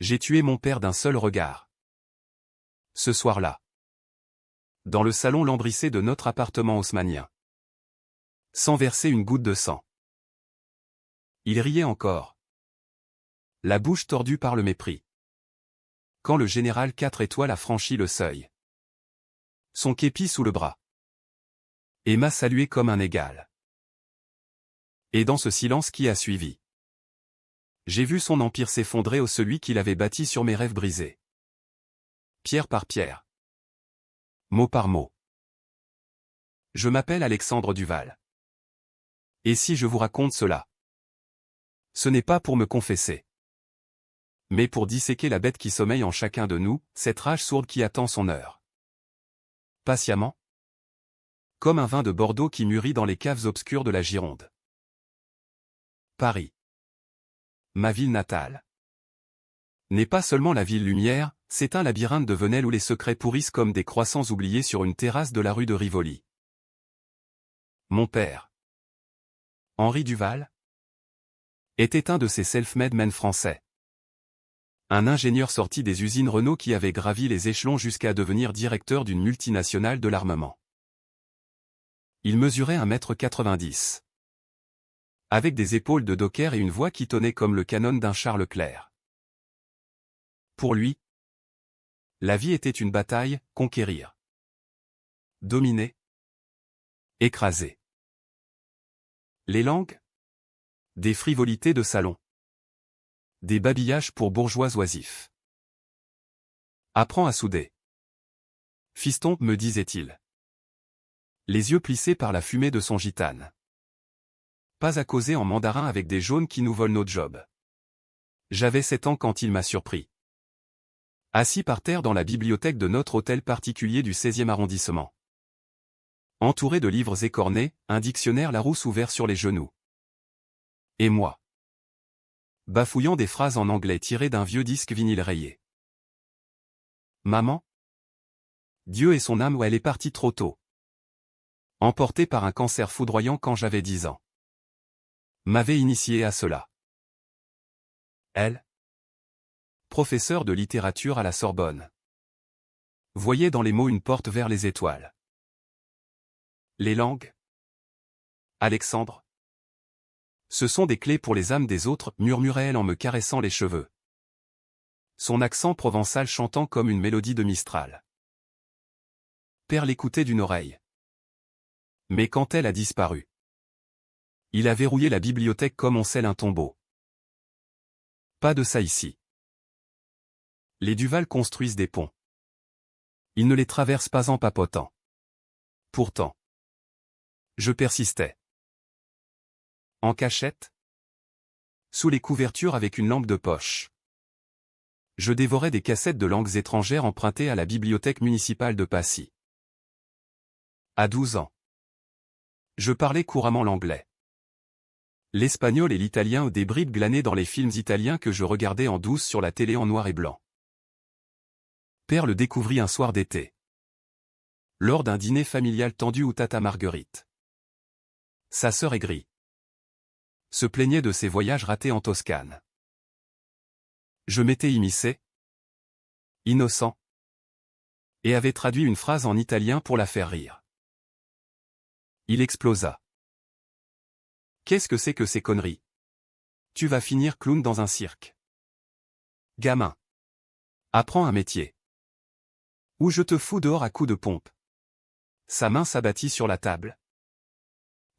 J'ai tué mon père d'un seul regard. Ce soir-là. Dans le salon lambrissé de notre appartement haussmannien. Sans verser une goutte de sang. Il riait encore. La bouche tordue par le mépris. Quand le général 4 étoiles a franchi le seuil. Son képi sous le bras. Et m'a salué comme un égal. Et dans ce silence qui a suivi. J'ai vu son empire s'effondrer au celui qu'il avait bâti sur mes rêves brisés. Pierre par pierre. Mot par mot. Je m'appelle Alexandre Duval. Et si je vous raconte cela? Ce n'est pas pour me confesser. Mais pour disséquer la bête qui sommeille en chacun de nous, cette rage sourde qui attend son heure. Patiemment. Comme un vin de Bordeaux qui mûrit dans les caves obscures de la Gironde. Paris. Ma ville natale. N'est pas seulement la ville lumière, c'est un labyrinthe de Venelle où les secrets pourrissent comme des croissants oubliés sur une terrasse de la rue de Rivoli. Mon père, Henri Duval, était un de ces self-made men français. Un ingénieur sorti des usines Renault qui avait gravi les échelons jusqu'à devenir directeur d'une multinationale de l'armement. Il mesurait 1,90 m. Avec des épaules de docker et une voix qui tonnait comme le canon d'un char Leclerc. Pour lui, la vie était une bataille, conquérir. Dominer. Écraser. Les langues? Des frivolités de salon. Des babillages pour bourgeois oisifs. Apprends à souder. Fiston, me disait-il. Les yeux plissés par la fumée de son gitane. Pas à causer en mandarin avec des jaunes qui nous volent nos jobs. J'avais 7 ans quand il m'a surpris. Assis par terre dans la bibliothèque de notre hôtel particulier du 16e arrondissement. Entouré de livres écornés, un dictionnaire Larousse ouvert sur les genoux. Et moi. Bafouillant des phrases en anglais tirées d'un vieux disque vinyle rayé. Maman? Dieu et son âme, où elle est partie trop tôt. Emportée par un cancer foudroyant quand j'avais 10 ans. M'avait initié à cela. Elle? Professeur de littérature à la Sorbonne. Voyait dans les mots une porte vers les étoiles. Les langues? Alexandre? Ce sont des clés pour les âmes des autres, murmurait-elle en me caressant les cheveux. Son accent provençal chantant comme une mélodie de Mistral. Père l'écoutait d'une oreille. Mais quand elle a disparu, il a verrouillé la bibliothèque comme on scelle un tombeau. Pas de ça ici. Les Duval construisent des ponts. Ils ne les traversent pas en papotant. Pourtant. Je persistais. En cachette? Sous les couvertures avec une lampe de poche. Je dévorais des cassettes de langues étrangères empruntées à la bibliothèque municipale de Passy. À 12 ans. Je parlais couramment l'anglais. L'espagnol et l'italien, des bribes glanées dans les films italiens que je regardais en douce sur la télé en noir et blanc. Père le découvrit un soir d'été. Lors d'un dîner familial tendu où tata Marguerite, sa sœur aigrie, se plaignait de ses voyages ratés en Toscane. Je m'étais immiscé, innocent, et avait traduit une phrase en italien pour la faire rire. Il explosa. Qu'est-ce que c'est que ces conneries? Tu vas finir clown dans un cirque. Gamin. Apprends un métier. Ou je te fous dehors à coups de pompe. Sa main s'abattit sur la table,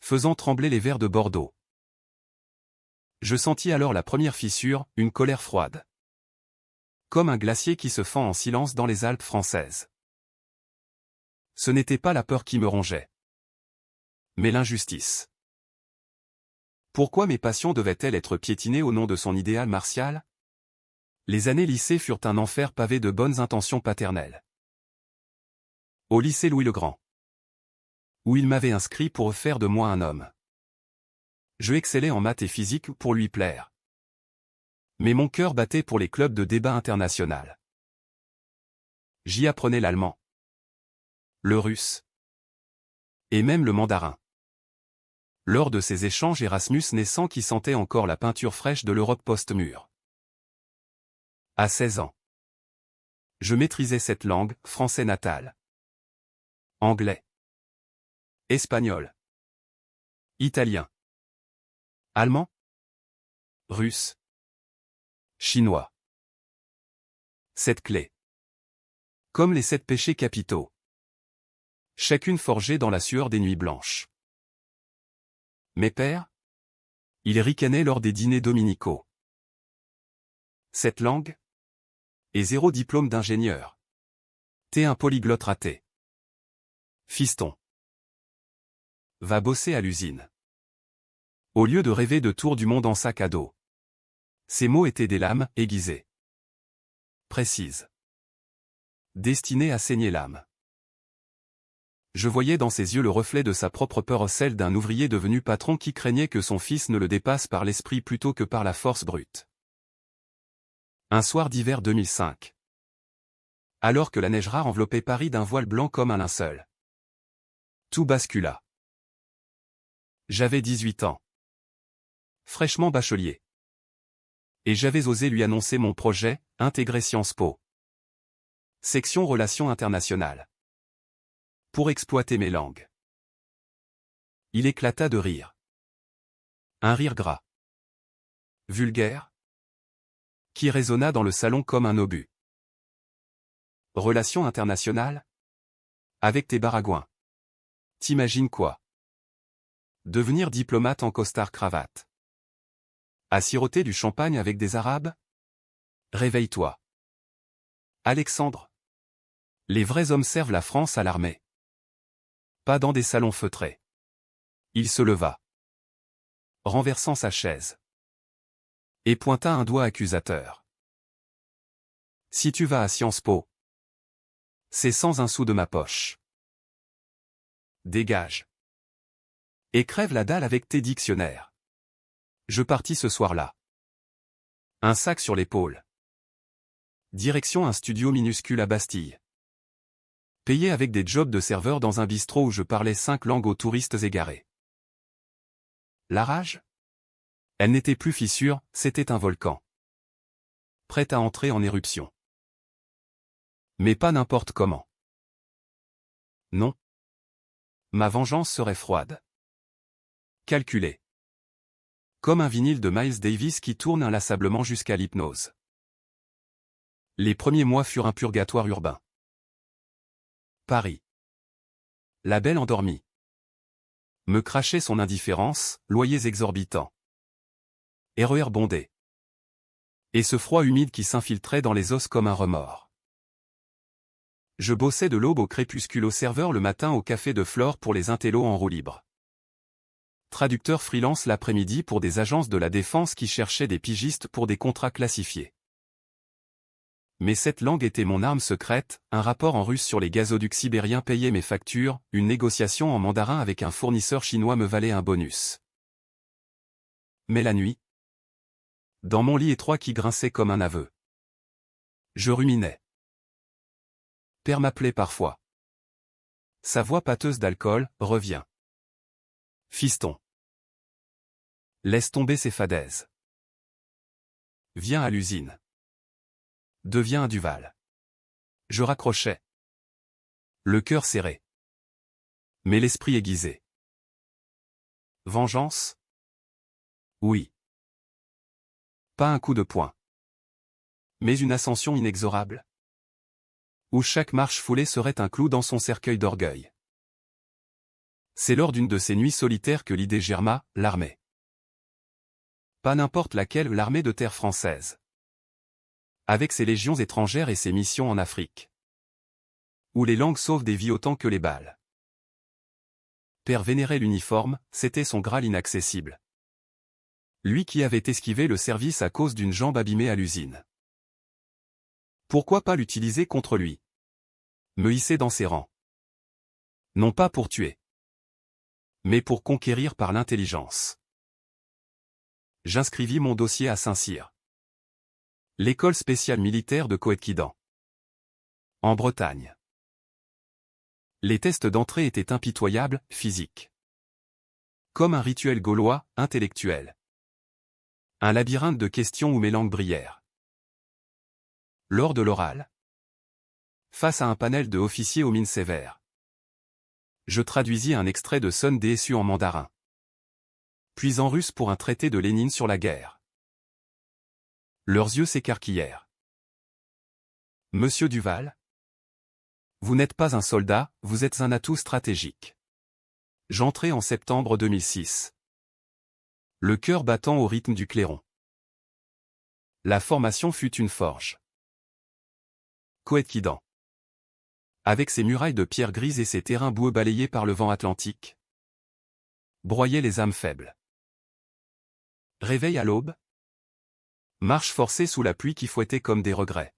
faisant trembler les verres de Bordeaux. Je sentis alors la première fissure, une colère froide. Comme un glacier qui se fend en silence dans les Alpes françaises. Ce n'était pas la peur qui me rongeait, mais l'injustice. Pourquoi mes passions devaient-elles être piétinées au nom de son idéal martial? Les années lycée furent un enfer pavé de bonnes intentions paternelles. Au lycée Louis-le-Grand, où il m'avait inscrit pour faire de moi un homme. Je excellais en maths et physique pour lui plaire. Mais mon cœur battait pour les clubs de débat international. J'y apprenais l'allemand, le russe, et même le mandarin. Lors de ces échanges Erasmus naissants qui sentaient encore la peinture fraîche de l'Europe post-mur. À 16 ans. Je maîtrisais cette langue, français natal. Anglais. Espagnol. Italien. Allemand. Russe. Chinois. 7 clés. Comme les 7 péchés capitaux. Chacune forgée dans la sueur des nuits blanches. Mes pères? Ils ricanaient lors des dîners dominicaux. Cette langue? Et 0 diplôme d'ingénieur. T'es un polyglotte raté. Fiston. Va bosser à l'usine. Au lieu de rêver de tour du monde en sac à dos. Ces mots étaient des lames, aiguisées. Précises. Destinées à saigner l'âme. Je voyais dans ses yeux le reflet de sa propre peur, celle d'un ouvrier devenu patron qui craignait que son fils ne le dépasse par l'esprit plutôt que par la force brute. Un soir d'hiver 2005. Alors que la neige rare enveloppait Paris d'un voile blanc comme un linceul. Tout bascula. J'avais 18 ans. Fraîchement bachelier. Et j'avais osé lui annoncer mon projet, intégrer Sciences Po. Section Relations internationales. Pour exploiter mes langues. Il éclata de rire. Un rire gras. Vulgaire. Qui résonna dans le salon comme un obus. Relations internationales? Avec tes baragouins. T'imagines quoi? Devenir diplomate en costard-cravate. À siroter du champagne avec des Arabes? Réveille-toi. Alexandre. Les vrais hommes servent la France à l'armée. Pas dans des salons feutrés. Il se leva. Renversant sa chaise. Et pointa un doigt accusateur. Si tu vas à Sciences Po. C'est sans un sou de ma poche. Dégage. Et crève la dalle avec tes dictionnaires. Je partis ce soir-là. Un sac sur l'épaule. Direction un studio minuscule à Bastille. Payé avec des jobs de serveur dans un bistrot où je parlais 5 langues aux touristes égarés. La rage? Elle n'était plus fissure, c'était un volcan. Prêt à entrer en éruption. Mais pas n'importe comment. Non. Ma vengeance serait froide. Calculée. Comme un vinyle de Miles Davis qui tourne inlassablement jusqu'à l'hypnose. Les premiers mois furent un purgatoire urbain. Paris. La belle endormie. Me crachait son indifférence, loyers exorbitants. RER bondé. Et ce froid humide qui s'infiltrait dans les os comme un remords. Je bossais de l'aube au crépuscule au serveur le matin au café de Flore pour les intellos en roue libre. Traducteur freelance l'après-midi pour des agences de la défense qui cherchaient des pigistes pour des contrats classifiés. Mais cette langue était mon arme secrète, un rapport en russe sur les gazoducs sibériens payait mes factures, une négociation en mandarin avec un fournisseur chinois me valait un bonus. Mais la nuit, dans mon lit étroit qui grinçait comme un aveu, je ruminais. Père m'appelait parfois. Sa voix pâteuse d'alcool revient. Fiston. Laisse tomber ces fadaises. Viens à l'usine. Deviens un Duval. Je raccrochais. Le cœur serré. Mais l'esprit aiguisé. Vengeance? Oui. Pas un coup de poing. Mais une ascension inexorable. Où chaque marche foulée serait un clou dans son cercueil d'orgueil. C'est lors d'une de ces nuits solitaires que l'idée germa, l'armée. Pas n'importe laquelle, l'armée de terre française. Avec ses légions étrangères et ses missions en Afrique. Où les langues sauvent des vies autant que les balles. Père vénérait l'uniforme, c'était son graal inaccessible. Lui qui avait esquivé le service à cause d'une jambe abîmée à l'usine. Pourquoi pas l'utiliser contre lui? Me hisser dans ses rangs. Non pas pour tuer. Mais pour conquérir par l'intelligence. J'inscrivis mon dossier à Saint-Cyr. L'école spéciale militaire de Coëtquidan. En Bretagne. Les tests d'entrée étaient impitoyables, physiques. Comme un rituel gaulois, intellectuel. Un labyrinthe de questions où mes langues brillèrent. Lors de l'oral, face à un panel de officiers aux mines sévères, je traduisis un extrait de Sun Tzu en mandarin, puis en russe pour un traité de Lénine sur la guerre. Leurs yeux s'écarquillèrent. Monsieur Duval, vous n'êtes pas un soldat, vous êtes un atout stratégique. J'entrai en septembre 2006. Le cœur battant au rythme du clairon. La formation fut une forge. Coëtquidan. Avec ses murailles de pierre grise et ses terrains boueux balayés par le vent atlantique, broyait les âmes faibles. Réveil à l'aube. Marche forcée sous la pluie qui fouettait comme des regrets.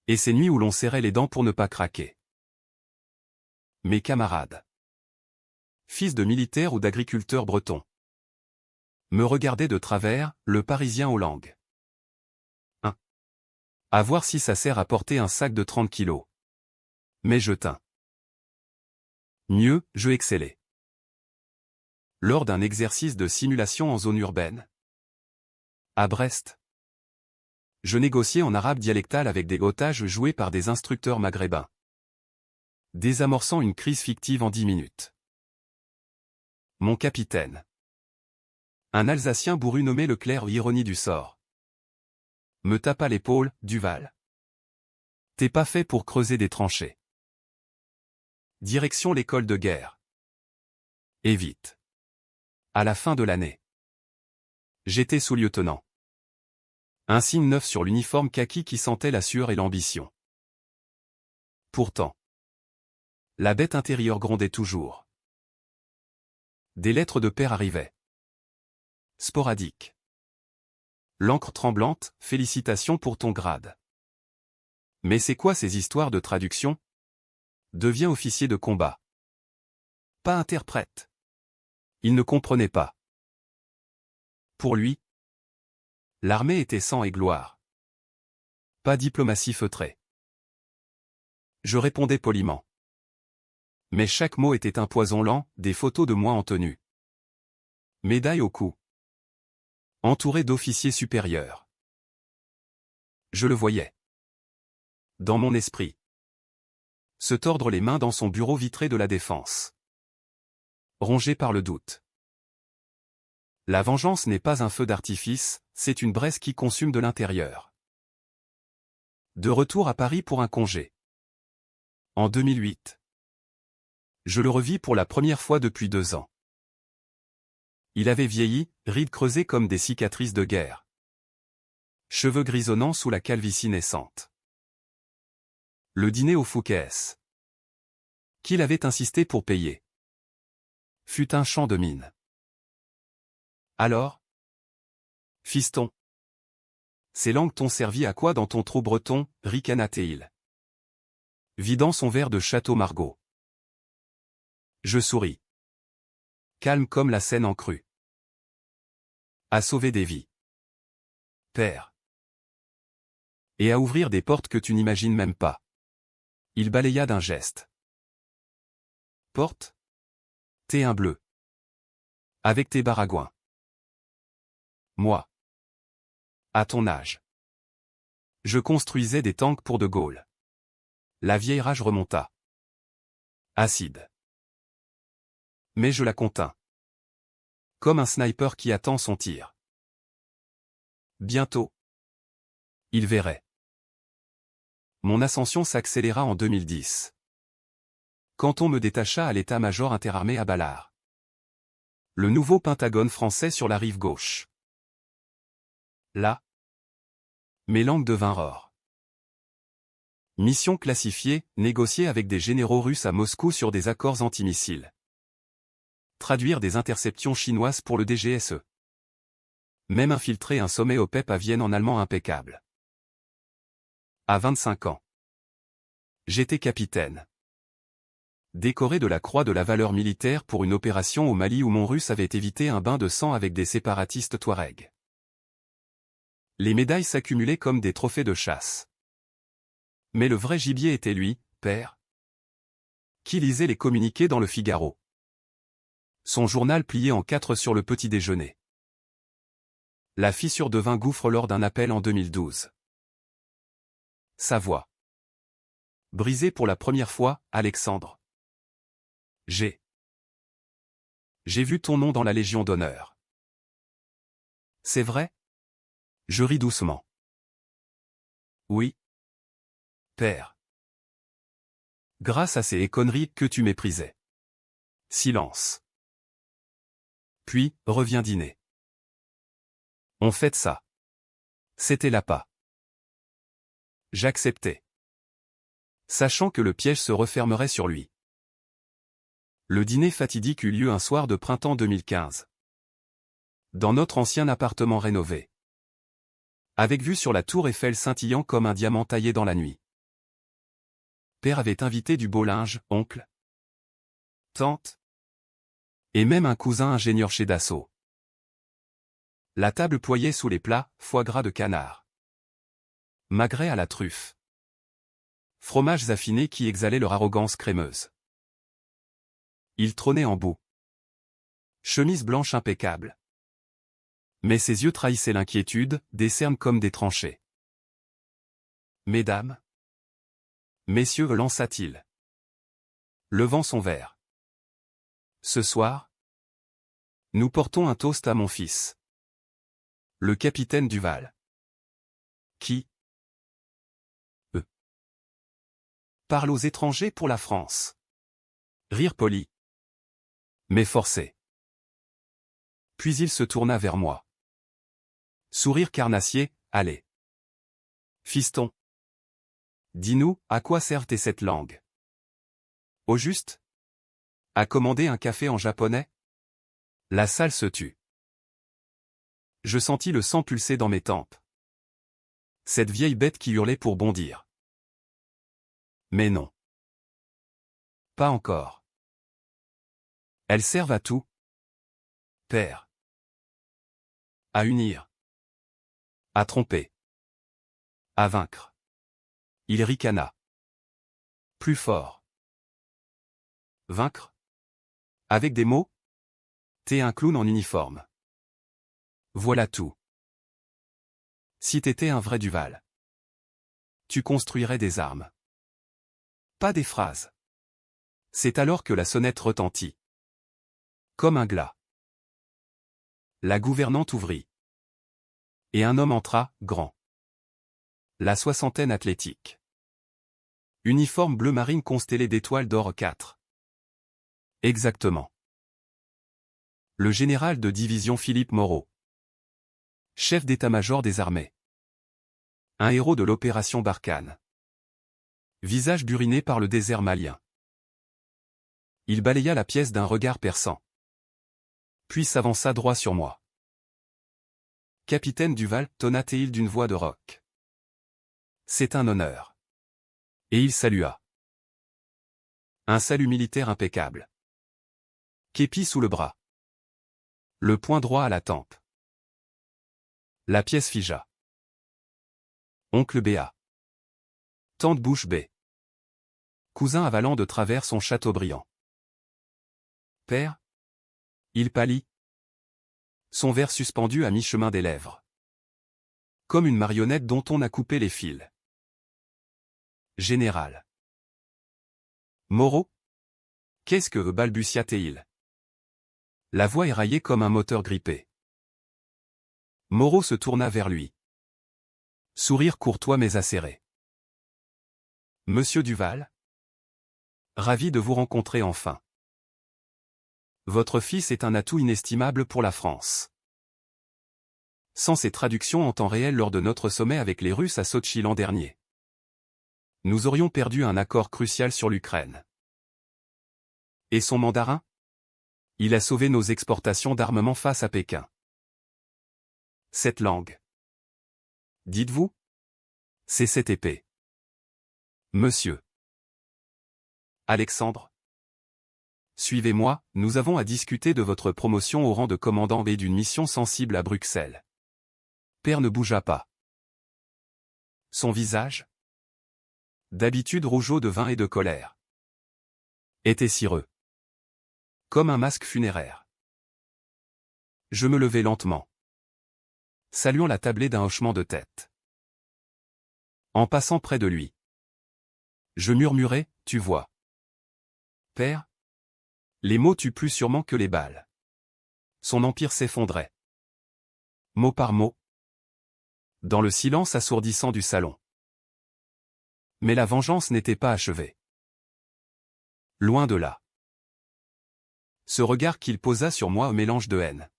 Et ces nuits où l'on serrait les dents pour ne pas craquer. Mes camarades, fils de militaires ou d'agriculteurs bretons, me regardaient de travers, le Parisien aux langues. À voir si ça sert à porter un sac de 30 kilos. Mais je tins. Mieux, je excellais. Lors d'un exercice de simulation en zone urbaine, à Brest, je négociais en arabe dialectal avec des otages joués par des instructeurs maghrébins, désamorçant une crise fictive en 10 minutes. Mon capitaine, un Alsacien bourru nommé Leclerc, ironie du sort, me tapa l'épaule. Duval, t'es pas fait pour creuser des tranchées. Direction l'école de guerre. Et vite. À la fin de l'année, j'étais sous-lieutenant. Un signe neuf sur l'uniforme kaki qui sentait la sueur et l'ambition. Pourtant, la bête intérieure grondait toujours. Des lettres de père arrivaient. Sporadiques. L'encre tremblante, félicitations pour ton grade. Mais c'est quoi ces histoires de traduction? Deviens officier de combat. Pas interprète. Il ne comprenait pas. Pour lui, l'armée était sang et gloire. Pas diplomatie feutrée. Je répondais poliment. Mais chaque mot était un poison lent, des photos de moi en tenue. Médaille au cou. Entouré d'officiers supérieurs. Je le voyais. Dans mon esprit. Se tordre les mains dans son bureau vitré de la Défense. Rongé par le doute. La vengeance n'est pas un feu d'artifice, c'est une braise qui consume de l'intérieur. De retour à Paris pour un congé. En 2008. Je le revis pour la première fois depuis 2 ans. Il avait vieilli, rides creusées comme des cicatrices de guerre. Cheveux grisonnants sous la calvitie naissante. Le dîner au Fouquet's, qu'il avait insisté pour payer, fut un champ de mine. Alors, fiston, ces langues t'ont servi à quoi dans ton trou breton, ricana-t-il, vidant son verre de Château Margaux. Je souris. Calme comme la Seine en crue. À sauver des vies. Père. Et à ouvrir des portes que tu n'imagines même pas. Il balaya d'un geste. Porte. T'es un bleu. Avec tes baragouins. Moi. À ton âge. Je construisais des tanks pour De Gaulle. La vieille rage remonta. Acide. Mais je la contins. Comme un sniper qui attend son tir. Bientôt. Il verrait. Mon ascension s'accéléra en 2010. Quand on me détacha à l'état-major interarmé à Ballard. Le nouveau Pentagone français sur la rive gauche. Là, mes langues devinrent or. Mission classifiée, négociée avec des généraux russes à Moscou sur des accords antimissiles. Traduire des interceptions chinoises pour le DGSE. Même infiltrer un sommet OPEP à Vienne en allemand impeccable. À 25 ans. J'étais capitaine. Décoré de la Croix de la valeur militaire pour une opération au Mali où mon Russe avait évité un bain de sang avec des séparatistes touaregs. Les médailles s'accumulaient comme des trophées de chasse. Mais le vrai gibier était lui, père, qui lisait les communiqués dans le Figaro. Son journal plié en 4 sur le petit déjeuner. La fissure devint gouffre lors d'un appel en 2012. Sa voix. Brisée pour la première fois, Alexandre. J'ai vu ton nom dans la Légion d'honneur. C'est vrai? Je ris doucement. Oui. Père. Grâce à ces conneries que tu méprisais. Silence. Puis, reviens dîner. On fête ça. C'était l'appât. J'acceptais. Sachant que le piège se refermerait sur lui. Le dîner fatidique eut lieu un soir de printemps 2015. Dans notre ancien appartement rénové. Avec vue sur la tour Eiffel scintillant comme un diamant taillé dans la nuit. Père avait invité du beau linge, oncle, tante, et même un cousin ingénieur chez Dassault. La table ployait sous les plats, foie gras de canard, magret à la truffe, fromages affinés qui exhalaient leur arrogance crémeuse. Il trônait en bout. Chemise blanche impeccable. Mais ses yeux trahissaient l'inquiétude, des cernes comme des tranchées. Mesdames, messieurs, lança-t-il, levant son verre. Ce soir, nous portons un toast à mon fils, le capitaine Duval. Qui parle aux étrangers pour la France. Rire poli. Mais forcé. Puis il se tourna vers moi. Sourire carnassier, allez. Fiston. Dis-nous, à quoi sert cette langue? Au juste? À commander un café en japonais? La salle se tut. Je sentis le sang pulser dans mes tempes. Cette vieille bête qui hurlait pour bondir. Mais non. Pas encore. Elles servent à tout. Père. À unir. À tromper. À vaincre. Il ricana. Plus fort. Vaincre? Avec des mots? T'es un clown en uniforme. Voilà tout. Si t'étais un vrai Duval, tu construirais des armes. Pas des phrases. C'est alors que la sonnette retentit. Comme un glas. La gouvernante ouvrit. Et un homme entra, grand. La soixantaine athlétique. Uniforme bleu marine constellé d'étoiles d'or 4. Exactement. Le général de division Philippe Moreau. Chef d'état-major des armées. Un héros de l'opération Barkhane. Visage buriné par le désert malien. Il balaya la pièce d'un regard perçant. Puis s'avança droit sur moi. Capitaine Duval, tonna-t-il d'une voix de roc. C'est un honneur. Et il salua. Un salut militaire impeccable. Képi sous le bras. Le poing droit à la tempe. La pièce figea. Oncle B.A. Tante bouche bée. Cousin avalant de travers son Chateaubriand. Père? Il pâlit. Son verre suspendu à mi-chemin des lèvres. Comme une marionnette dont on a coupé les fils. Général. Moreau? Qu'est-ce que balbutia-t-il? La voix éraillée comme un moteur grippé. Moreau se tourna vers lui. Sourire courtois mais acéré. Monsieur Duval? Ravi de vous rencontrer enfin. Votre fils est un atout inestimable pour la France. Sans ses traductions en temps réel lors de notre sommet avec les Russes à Sotchi l'an dernier, nous aurions perdu un accord crucial sur l'Ukraine. Et son mandarin? Il a sauvé nos exportations d'armement face à Pékin. Cette langue. Dites-vous? C'est cette épée. Monsieur. Alexandre. Suivez-moi, nous avons à discuter de votre promotion au rang de commandant et d'une mission sensible à Bruxelles. Père ne bougea pas. Son visage? D'habitude rougeaud de vin et de colère. Était cireux. Comme un masque funéraire. Je me levai lentement. Saluant la tablée d'un hochement de tête. En passant près de lui. Je murmurai, tu vois. Père? Les mots tuent plus sûrement que les balles. Son empire s'effondrait. Mot par mot. Dans le silence assourdissant du salon. Mais la vengeance n'était pas achevée. Loin de là. Ce regard qu'il posa sur moi au mélange de haine.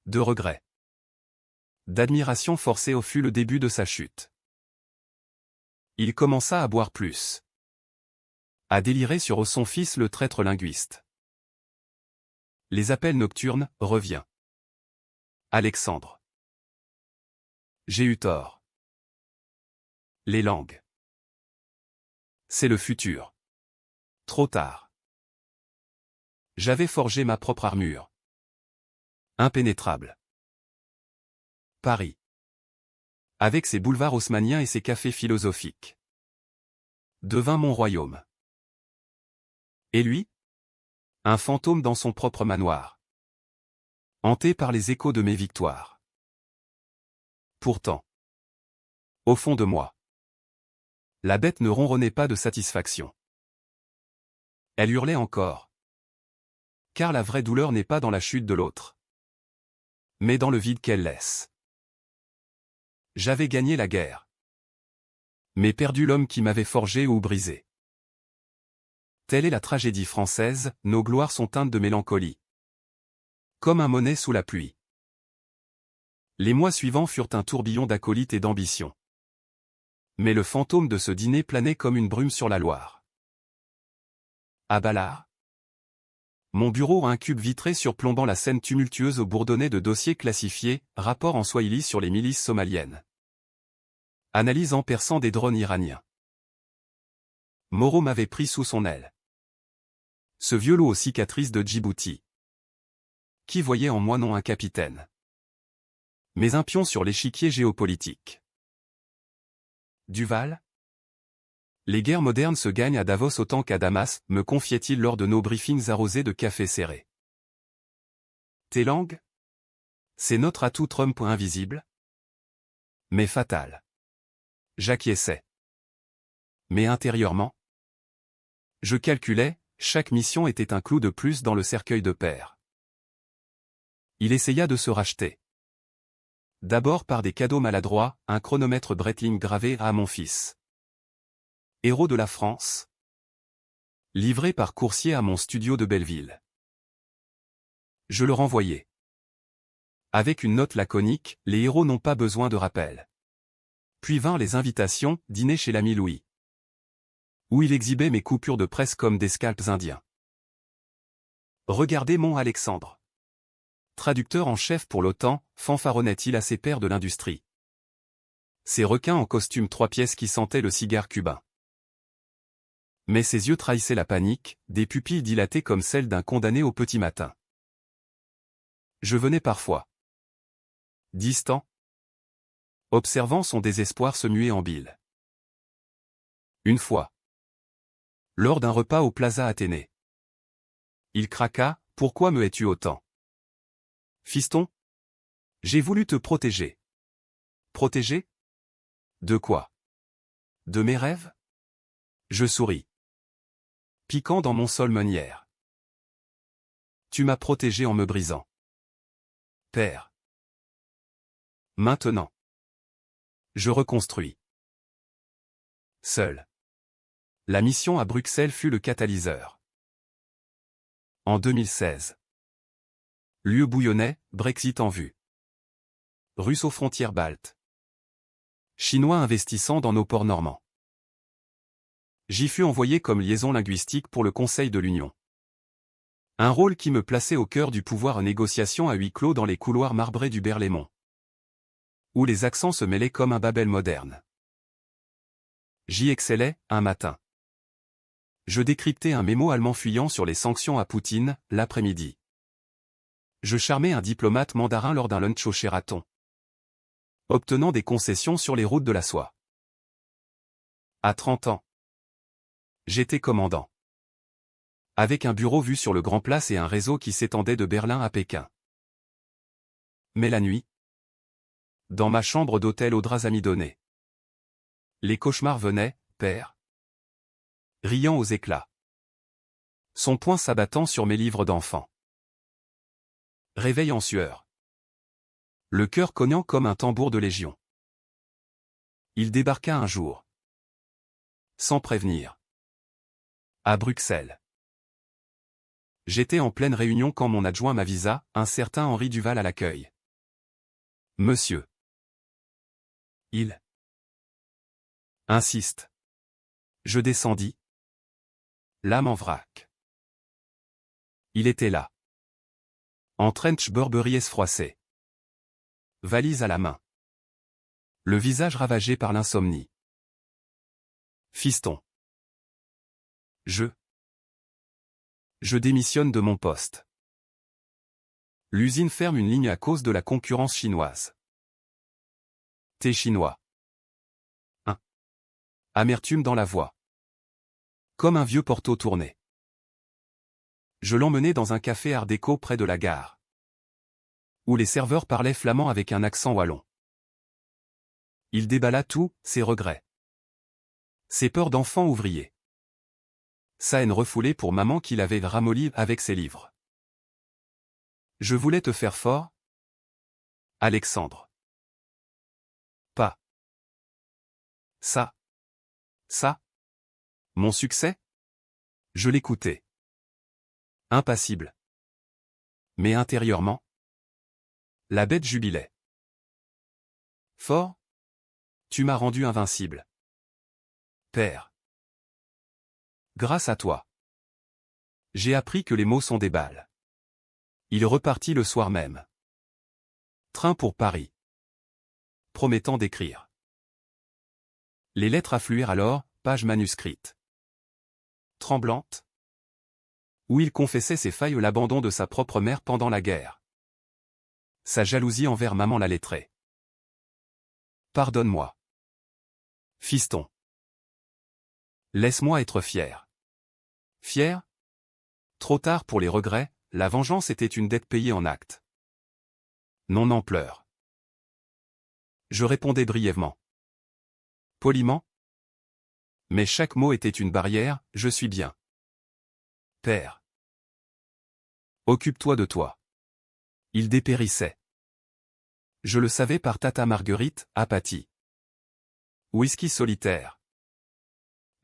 De regret. D'admiration forcée fut le début de sa chute. Il commença à boire plus. À délirer sur son fils le traître linguiste. Les appels nocturnes, revient. Alexandre. J'ai eu tort. Les langues. C'est le futur. Trop tard. J'avais forgé ma propre armure. Impénétrable. Paris. Avec ses boulevards haussmanniens et ses cafés philosophiques. Devint mon royaume. Et lui? Un fantôme dans son propre manoir. Hanté par les échos de mes victoires. Pourtant. Au fond de moi. La bête ne ronronnait pas de satisfaction. Elle hurlait encore. Car la vraie douleur n'est pas dans la chute de l'autre. Mais dans le vide qu'elle laisse. J'avais gagné la guerre. Mais perdu l'homme qui m'avait forgé ou brisé. Telle est la tragédie française, nos gloires sont teintes de mélancolie. Comme un Monet sous la pluie. Les mois suivants furent un tourbillon d'acolytes et d'ambition. Mais le fantôme de ce dîner planait comme une brume sur la Loire. À Ballard. Mon bureau un cube vitré surplombant la scène tumultueuse au bourdonnet de dossiers classifiés, rapport en swahili sur les milices somaliennes. Analyse en persan des drones iraniens. Moreau m'avait pris sous son aile. Ce vieux loup aux cicatrices de Djibouti. Qui voyait en moi non un capitaine, mais un pion sur l'échiquier géopolitique. Duval? Les guerres modernes se gagnent à Davos autant qu'à Damas, me confiait-il lors de nos briefings arrosés de café serré. Tes langues? C'est notre atout Trump invisible? Mais fatal. J'acquiesçais. Mais intérieurement? Je calculais, chaque mission était un clou de plus dans le cercueil de père. Il essaya de se racheter. D'abord par des cadeaux maladroits, un chronomètre Breitling gravé à mon fils. Héros de la France. Livré par coursier à mon studio de Belleville. Je le renvoyais. Avec une note laconique, les héros n'ont pas besoin de rappel. Puis vinrent les invitations, dîner chez l'ami Louis. Où il exhibait mes coupures de presse comme des scalps indiens. Regardez mon Alexandre. Traducteur en chef pour l'OTAN, fanfaronnait-il à ses pairs de l'industrie. Ces requins en costume 3 pièces qui sentaient le cigare cubain. Mais ses yeux trahissaient la panique, des pupilles dilatées comme celles d'un condamné au petit matin. Je venais parfois. Distant. Observant son désespoir se muer en bile. Une fois. Lors d'un repas au Plaza Athénée. Il craqua, pourquoi me hais-tu autant? Fiston? J'ai voulu te protéger. Protéger? De quoi? De mes rêves? Je souris. Piquant dans mon sol meunière. Tu m'as protégé en me brisant. Père. Maintenant. Je reconstruis. Seul. La mission à Bruxelles fut le catalyseur. En 2016. Lieu bouillonnait, Brexit en vue. Russes aux frontières baltes. Chinois investissant dans nos ports normands. J'y fus envoyé comme liaison linguistique pour le Conseil de l'Union. Un rôle qui me plaçait au cœur du pouvoir en négociation à huis clos dans les couloirs marbrés du Berlaymont. Où les accents se mêlaient comme un Babel moderne. J'y excellais, un matin. Je décryptais un mémo allemand fuyant sur les sanctions à Poutine, l'après-midi. Je charmais un diplomate mandarin lors d'un lunch au Sheraton. Obtenant des concessions sur les routes de la soie. À 30 ans. J'étais commandant. Avec un bureau vu sur le Grand Place et un réseau qui s'étendait de Berlin à Pékin. Mais la nuit. Dans ma chambre d'hôtel aux draps amidonnés. Les cauchemars venaient, père. Riant aux éclats. Son poing s'abattant sur mes livres d'enfant. Réveil en sueur. Le cœur cognant comme un tambour de légion. Il débarqua un jour. Sans prévenir. À Bruxelles. J'étais en pleine réunion quand mon adjoint m'avisa, un certain Henri Duval à l'accueil. Monsieur. Il insiste. Je descendis. L'âme en vrac. Il était là. En trench Burberry froissé. Valise à la main. Le visage ravagé par l'insomnie. Fiston. Je démissionne de mon poste. L'usine ferme une ligne à cause de la concurrence chinoise. Thé chinois. Amertume dans la voix. Comme un vieux porto tourné. Je l'emmenai dans un café art déco près de la gare. Où les serveurs parlaient flamand avec un accent wallon. Il déballa tout, ses regrets. Ses peurs d'enfant ouvrier. Sa haine refoulée pour maman qu'il avait ramollie avec ses livres. Je voulais te faire fort, Alexandre. Pas. Ça. Mon succès? Je l'écoutais. Impassible. Mais intérieurement, la bête jubilait. Fort? Tu m'as rendu invincible. Père. Grâce à toi. J'ai appris que les mots sont des balles. Il repartit le soir même. Train pour Paris. Promettant d'écrire. Les lettres affluèrent alors, pages manuscrites. Tremblantes. Où il confessait ses failles, l'abandon de sa propre mère pendant la guerre. Sa jalousie envers maman la lettrée. Pardonne-moi. Fiston. Laisse-moi être fier. Fier? Trop tard pour les regrets, la vengeance était une dette payée en actes. Non, n'en pleure. Je répondais brièvement. Poliment. Mais chaque mot était une barrière, je suis bien. Père. Occupe-toi de toi. Il dépérissait. Je le savais par Tata Marguerite, apathie. Whisky solitaire.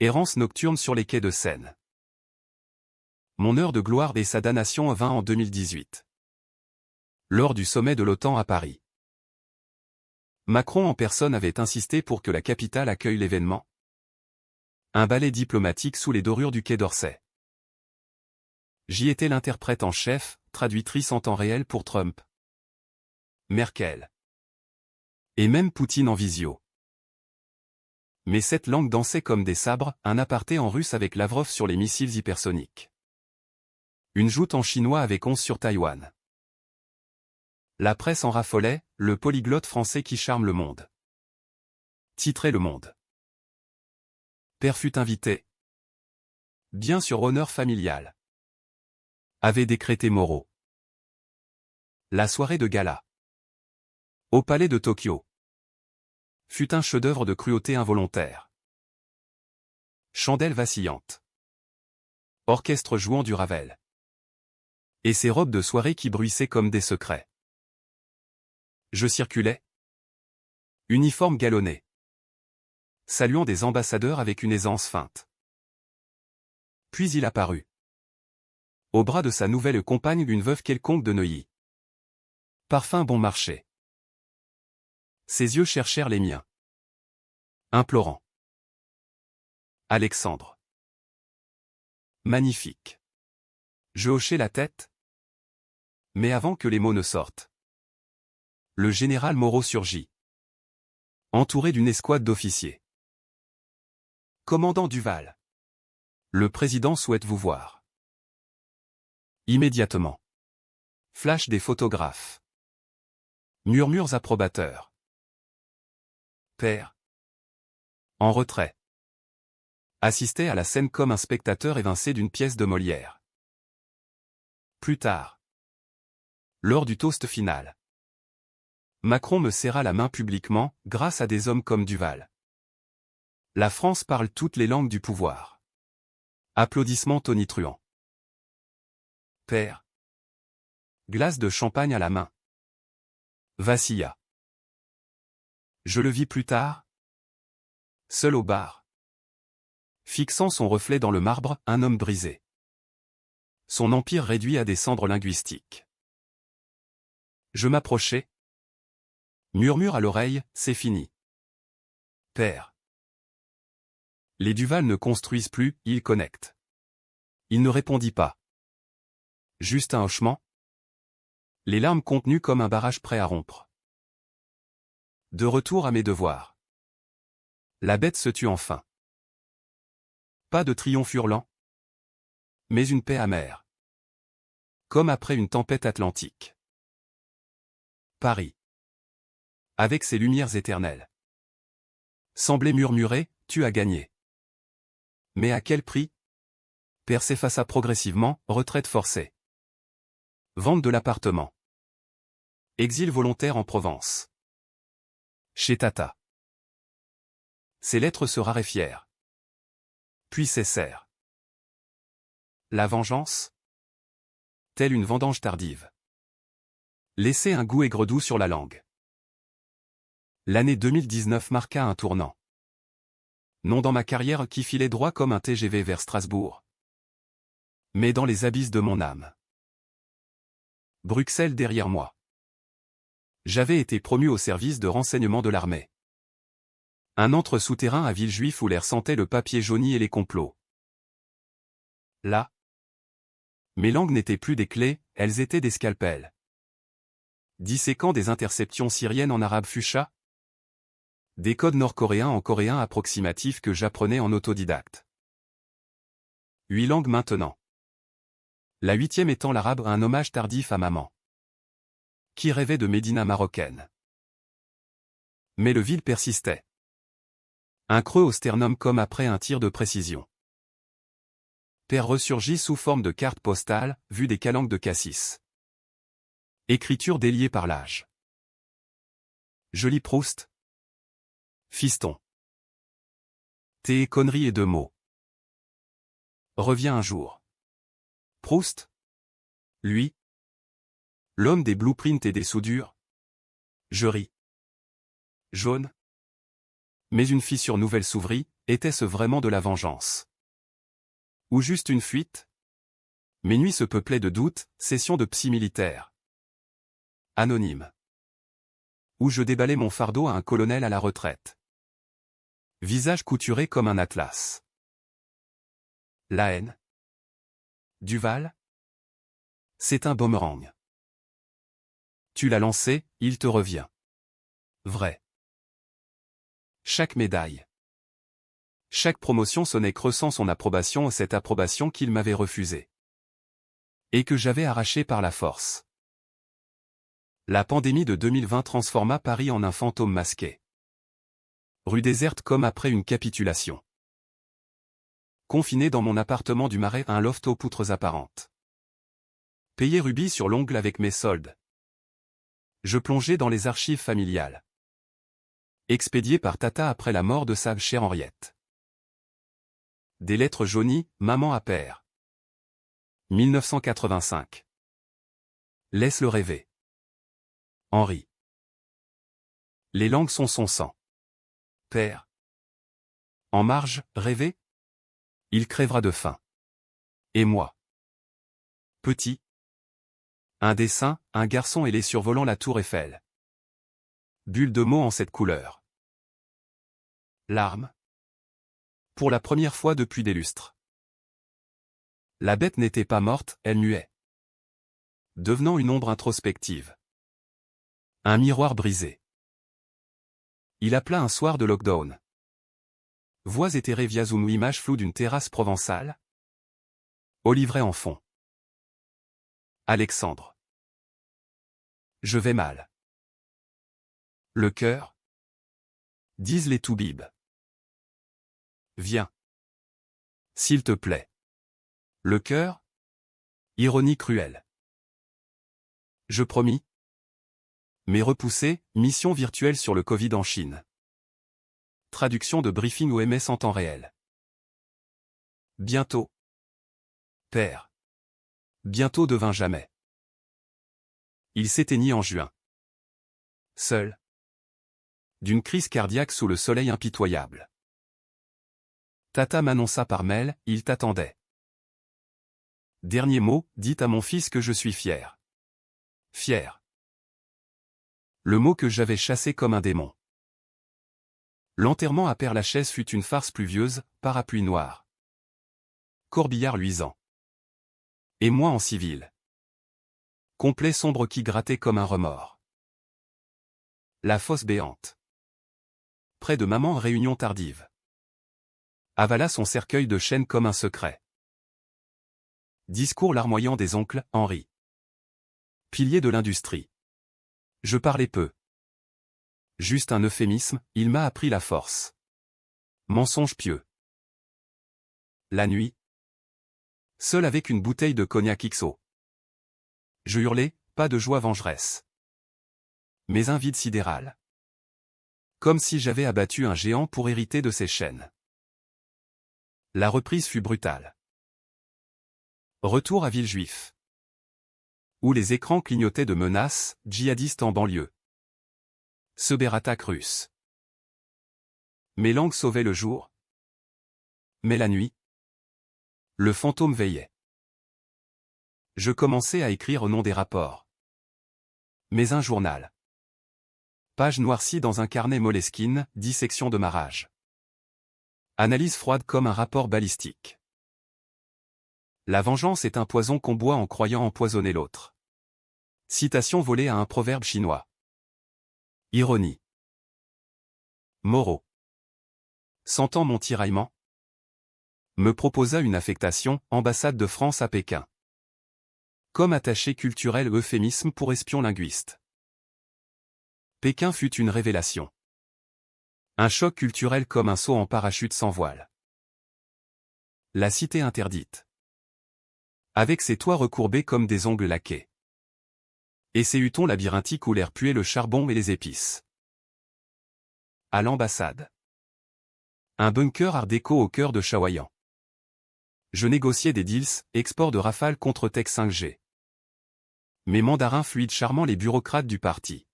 Errance nocturne sur les quais de Seine. Mon heure de gloire et sa damnation vint en 2018. Lors du sommet de l'OTAN à Paris. Macron en personne avait insisté pour que la capitale accueille l'événement. Un ballet diplomatique sous les dorures du quai d'Orsay. J'y étais l'interprète en chef, traductrice en temps réel pour Trump, Merkel. Et même Poutine en visio. Mais cette langue dansait comme des sabres, un aparté en russe avec Lavrov sur les missiles hypersoniques. Une joute en chinois avec 11 sur Taïwan. La presse en raffolait, le polyglotte français qui charme le monde. Titrait Le Monde. Père fut invité. Bien sur honneur familial. Avait décrété Moreau. La soirée de gala. Au palais de Tokyo. Fut un chef-d'œuvre de cruauté involontaire. Chandelle vacillante. Orchestre jouant du Ravel. Et ses robes de soirée qui bruissaient comme des secrets. Je circulais. Uniforme galonné. Saluant des ambassadeurs avec une aisance feinte. Puis il apparut. Au bras de sa nouvelle compagne, une veuve quelconque de Neuilly. Parfum bon marché. Ses yeux cherchèrent les miens. Implorant. Alexandre. Magnifique. Je hochai la tête. Mais avant que les mots ne sortent. Le général Moreau surgit. Entouré d'une escouade d'officiers. Commandant Duval. Le président souhaite vous voir. Immédiatement. Flash des photographes. Murmures approbateurs. Père. En retrait. Assistait à la scène comme un spectateur évincé d'une pièce de Molière. Plus tard. Lors du toast final. Macron me serra la main publiquement, grâce à des hommes comme Duval. La France parle toutes les langues du pouvoir. Applaudissements tonitruants. Père. Glace de champagne à la main. Vacilla. Je le vis plus tard. Seul au bar. Fixant son reflet dans le marbre, un homme brisé. Son empire réduit à des cendres linguistiques. Je m'approchai. Murmure à l'oreille, c'est fini. Père. Les Duval ne construisent plus, ils connectent. Il ne répondit pas. Juste un hochement. Les larmes contenues comme un barrage prêt à rompre. De retour à mes devoirs. La bête se tue enfin. Pas de triomphe hurlant. Mais une paix amère. Comme après une tempête atlantique. Paris. Avec ses lumières éternelles. Semblait murmurer, tu as gagné. Mais à quel prix? Père s'effaça progressivement, retraite forcée. Vente de l'appartement. Exil volontaire en Provence. Chez Tata. Ses lettres se raréfièrent. Puis cessèrent. La vengeance? Telle une vendange tardive. Laissait un goût aigre-doux sur la langue. L'année 2019 marqua un tournant. Non dans ma carrière qui filait droit comme un TGV vers Strasbourg. Mais dans les abysses de mon âme. Bruxelles derrière moi. J'avais été promu au service de renseignement de l'armée. Un antre souterrain à Villejuif où l'air sentait le papier jauni et les complots. Là. Mes langues n'étaient plus des clés, elles étaient des scalpels. Disséquant des interceptions syriennes en arabe fuchsia. Des codes nord-coréens en coréen approximatif que j'apprenais en autodidacte. 8 langues maintenant. La 8e étant l'arabe, un hommage tardif à maman. Qui rêvait de Médina marocaine. Mais le vide persistait. Un creux au sternum comme après un tir de précision. Père ressurgit sous forme de carte postale, vue des calanques de Cassis. Écriture déliée par l'âge. Je lis Proust. Fiston. Tes conneries et 2 mots. Reviens un jour. Proust. Lui. L'homme des blueprints et des soudures. Je ris. Jaune. Mais une fissure nouvelle s'ouvrit, était-ce vraiment de la vengeance? Ou juste une fuite? Mes nuits se peuplaient de doutes, session de psy militaire. Anonyme. Où je déballais mon fardeau à un colonel à la retraite. Visage couturé comme un atlas. La haine. Duval. C'est un boomerang. Tu l'as lancé, il te revient. Vrai. Chaque médaille. Chaque promotion sonnait creusant son approbation, cette approbation qu'il m'avait refusée. Et que j'avais arrachée par la force. La pandémie de 2020 transforma Paris en un fantôme masqué. Rue déserte comme après une capitulation. Confiné dans mon appartement du Marais, un loft aux poutres apparentes. Payé rubis sur l'ongle avec mes soldes. Je plongeais dans les archives familiales. Expédié par Tata après la mort de sa chère Henriette. Des lettres jaunies, maman à père. 1985. Laisse-le rêver. Henri. Les langues sont son sang. Père. En marge, rêver? Il crèvera de faim. Et moi? Petit. Un dessin, un garçon ailé survolant la tour Eiffel. Bulle de mots en cette couleur. Larmes. Pour la première fois depuis des lustres. La bête n'était pas morte, elle muait. Devenant une ombre introspective. Un miroir brisé. Il appela un soir de lockdown. Voix éthérées via Zoom ou image floue d'une terrasse provençale. Olivret en fond. Alexandre. Je vais mal. Le cœur. Disent les toubibs. Viens. S'il te plaît. Le cœur. Ironie cruelle. Je promis. Mais repoussé, mission virtuelle sur le Covid en Chine. Traduction de Briefing OMS en temps réel. Bientôt. Père. Bientôt devint jamais. Il s'éteignit en juin. Seul. D'une crise cardiaque sous le soleil impitoyable. Tata m'annonça par mail, il t'attendait. Dernier mot, dites à mon fils que je suis fier. Fier. Le mot que j'avais chassé comme un démon. L'enterrement à Père-Lachaise fut une farce pluvieuse, parapluie noir. Corbillard luisant. Et moi en civil. Complet sombre qui grattait comme un remords. La fosse béante. Près de maman réunion tardive. Avala son cercueil de chêne comme un secret. Discours larmoyant des oncles, Henri. Pilier de l'industrie. Je parlais peu. Juste un euphémisme, il m'a appris la force. Mensonge pieux. La nuit. Seul avec une bouteille de cognac XO. Je hurlais, pas de joie vengeresse. Mais un vide sidéral. Comme si j'avais abattu un géant pour hériter de ses chaînes. La reprise fut brutale. Retour à Villejuif. Où les écrans clignotaient de menaces, djihadistes en banlieue. Cyberattaque russe. Mes langues sauvaient le jour. Mais la nuit. Le fantôme veillait. Je commençais à écrire au nom des rapports. Mais un journal. Page noircie dans un carnet Moleskine, dissection de ma rage. Analyse froide comme un rapport balistique. La vengeance est un poison qu'on boit en croyant empoisonner l'autre. Citation volée à un proverbe chinois. Ironie. Moreau. Sentant mon tiraillement, me proposa une affectation, ambassade de France à Pékin. Comme attaché culturel euphémisme pour espion linguiste. Pékin fut une révélation. Un choc culturel comme un saut en parachute sans voile. La cité interdite. Avec ses toits recourbés comme des ongles laqués. Et ses hutons labyrinthiques où l'air puait le charbon et les épices. À l'ambassade. Un bunker art déco au cœur de Chaoyant. Je négociais des deals, export de Rafale contre Tech 5G. Mes mandarins fluides charmant les bureaucrates du parti.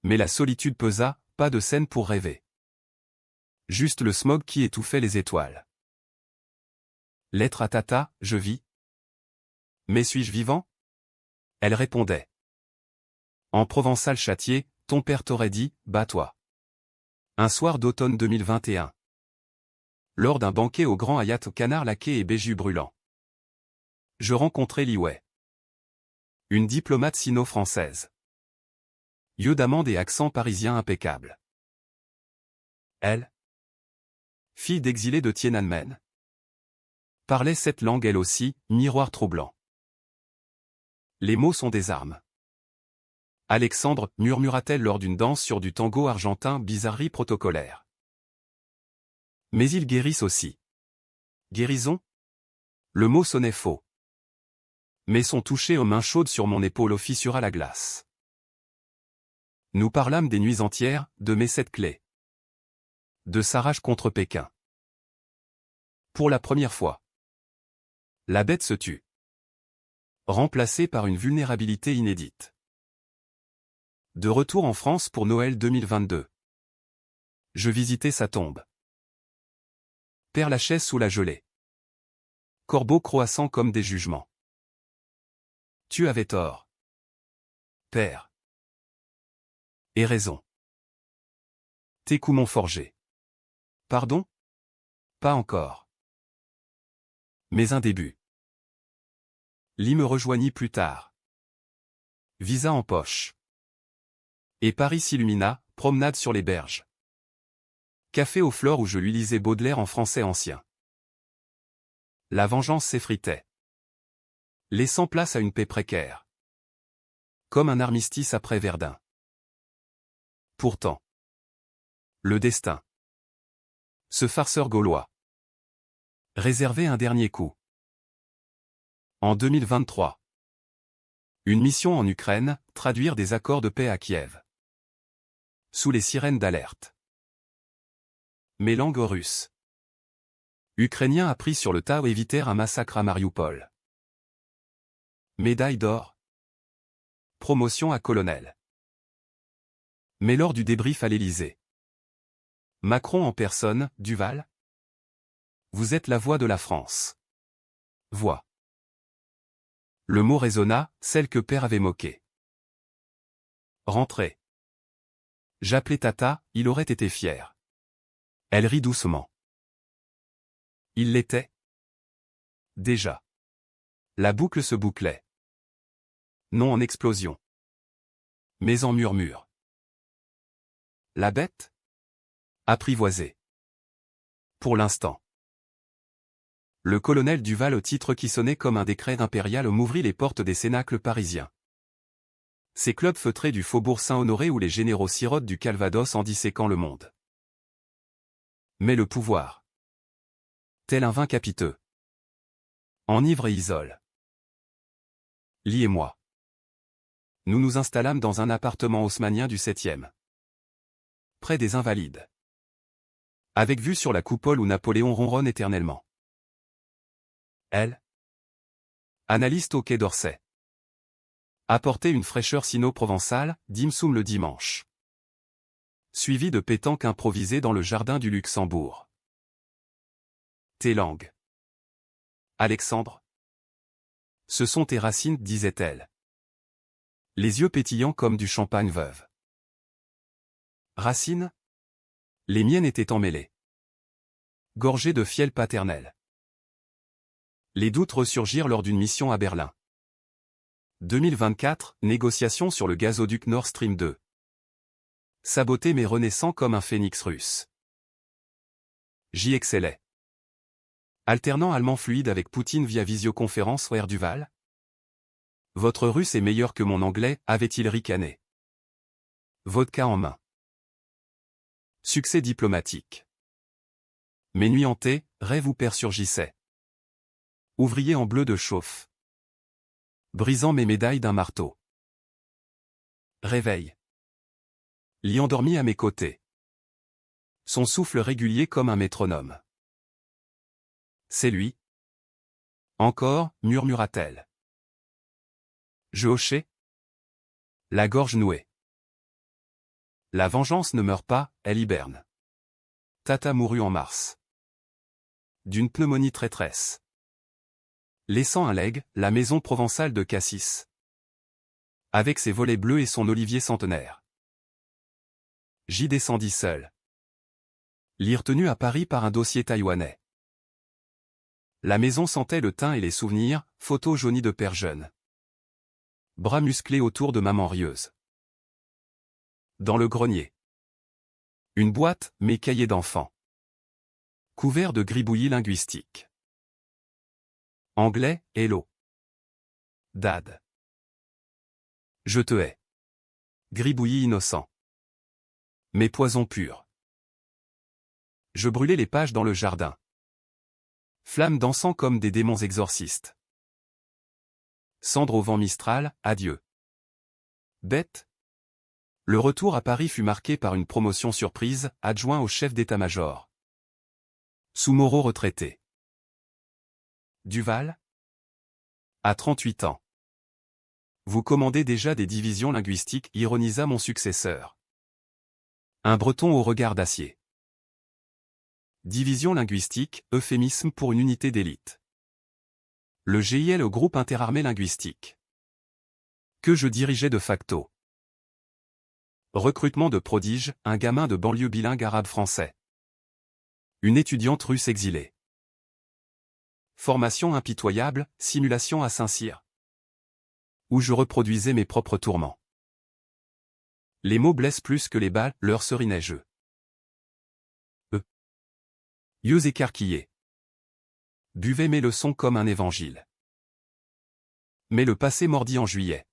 Mais la solitude pesa, pas de scène pour rêver. Juste le smog qui étouffait les étoiles. Lettre à Tata, je vis. Mais suis-je vivant? Elle répondait. En provençal châtier, ton père t'aurait dit, bats-toi. Un soir d'automne 2021. Lors d'un banquet au Grand Hyatt canard laqué et béjus brûlant. Je rencontrai Li Wei. Une diplomate sino-française. Yeux d'amande et accent parisien impeccable. Elle, fille d'exilés de Tiananmen, parlait cette langue elle aussi, miroir troublant. Les mots sont des armes. Alexandre, murmura-t-elle lors d'une danse sur du tango argentin, bizarrerie protocolaire. Mais ils guérissent aussi. Guérison? Le mot sonnait faux. Mais son toucher aux mains chaudes sur mon épaule fissura la glace. Nous parlâmes des nuits entières, de mes 7 clés. De sa rage contre Pékin. Pour la première fois. La bête se tue. Remplacée par une vulnérabilité inédite. De retour en France pour Noël 2022. Je visitais sa tombe. Père-Lachaise sous la gelée. Corbeaux croissant comme des jugements. Tu avais tort. Père. Et raison. Tes coups m'ont forgé. Pardon? Pas encore. Mais un début. Lee me rejoignit plus tard. Visa en poche. Et Paris s'illumina, promenade sur les berges. Café aux fleurs où je lui lisais Baudelaire en français ancien. La vengeance s'effritait. Laissant place à une paix précaire. Comme un armistice après Verdun. Pourtant. Le destin. Ce farceur gaulois. Réservait un dernier coup. En 2023. Une mission en Ukraine, traduire des accords de paix à Kiev. Sous les sirènes d'alerte. mais langue russe. Ukrainiens appris sur le tas ou évitèrent un massacre à Mariupol. Médaille d'or. Promotion à colonel. Mais lors du débrief à l'Élysée. Macron en personne, Duval. Vous êtes la voix de la France. Voix. Le mot résonna, celle que père avait moquée. Rentrez. J'appelais Tata, il aurait été fier. Elle rit doucement. Il l'était. Déjà. La boucle se bouclait. Non en explosion. Mais en murmure. La bête? Apprivoisée. Pour l'instant. Le colonel Duval au titre qui sonnait comme un décret impérial m'ouvrit les portes des cénacles parisiens. Ces clubs feutrés du faubourg Saint-Honoré où les généraux sirotent du Calvados en disséquant le monde. Mais le pouvoir. Tel un vin capiteux. Enivre et isole. Lee et moi. Nous nous installâmes dans un appartement haussmannien du 7e. Près des Invalides. Avec vue sur la coupole où Napoléon ronronne éternellement. Elle. Analyste au Quai d'Orsay. Apporter une fraîcheur sino-provençale, dim sum le dimanche. Suivi de pétanque improvisée dans le jardin du Luxembourg. Tes langues. Alexandre. Ce sont tes racines, disait-elle. Les yeux pétillants comme du champagne veuve. Racines? Les miennes étaient emmêlées. Gorgées de fiel paternel. Les doutes ressurgirent lors d'une mission à Berlin. 2024, négociations sur le gazoduc Nord Stream 2. Saboté mais renaissant comme un phénix russe. J'y excellais. Alternant allemand fluide avec Poutine via visioconférence Air Duval. Votre russe est meilleur que mon anglais, avait-il ricané. Vodka en main. Succès diplomatique. Mes nuits hantées, rêves où père surgissait. Ouvrier en bleu de chauffe. Brisant mes médailles d'un marteau. Réveil. Lit endormi à mes côtés. Son souffle régulier comme un métronome. C'est lui. Encore, murmura-t-elle. Je hochai. La gorge nouée. La vengeance ne meurt pas, elle hiberne. Tata mourut en mars. D'une pneumonie traîtresse. Laissant un legs, la maison provençale de Cassis. Avec ses volets bleus et son olivier centenaire. J'y descendis seul. L'y retenu à Paris par un dossier taïwanais. La maison sentait le thym et les souvenirs, photos jaunies de père jeune. Bras musclés autour de maman rieuse. Dans le grenier. Une boîte, mes cahiers d'enfants. Couvert de gribouillis linguistiques. Anglais, hello. Dad. Je te hais. Gribouillis innocent. Mes poisons purs. Je brûlais les pages dans le jardin. Flammes dansant comme des démons exorcistes. Cendre au vent mistral, adieu. Bête. Le retour à Paris fut marqué par une promotion surprise, adjoint au chef d'état-major. Sous Moreau retraité. Duval. À 38 ans. Vous commandez déjà des divisions linguistiques, ironisa mon successeur. Un breton au regard d'acier. Division linguistique, euphémisme pour une unité d'élite. Le GIL au groupe interarmé linguistique. Que je dirigeais de facto. Recrutement de prodige, un gamin de banlieue bilingue arabe-français. Une étudiante russe exilée. Formation impitoyable, simulation à Saint-Cyr. Où je reproduisais mes propres tourments. Les mots blessent plus que les balles, leur serinais-jeu. Yeux écarquillés. Buvais mes leçons comme un évangile. Mais le passé mordit en juillet.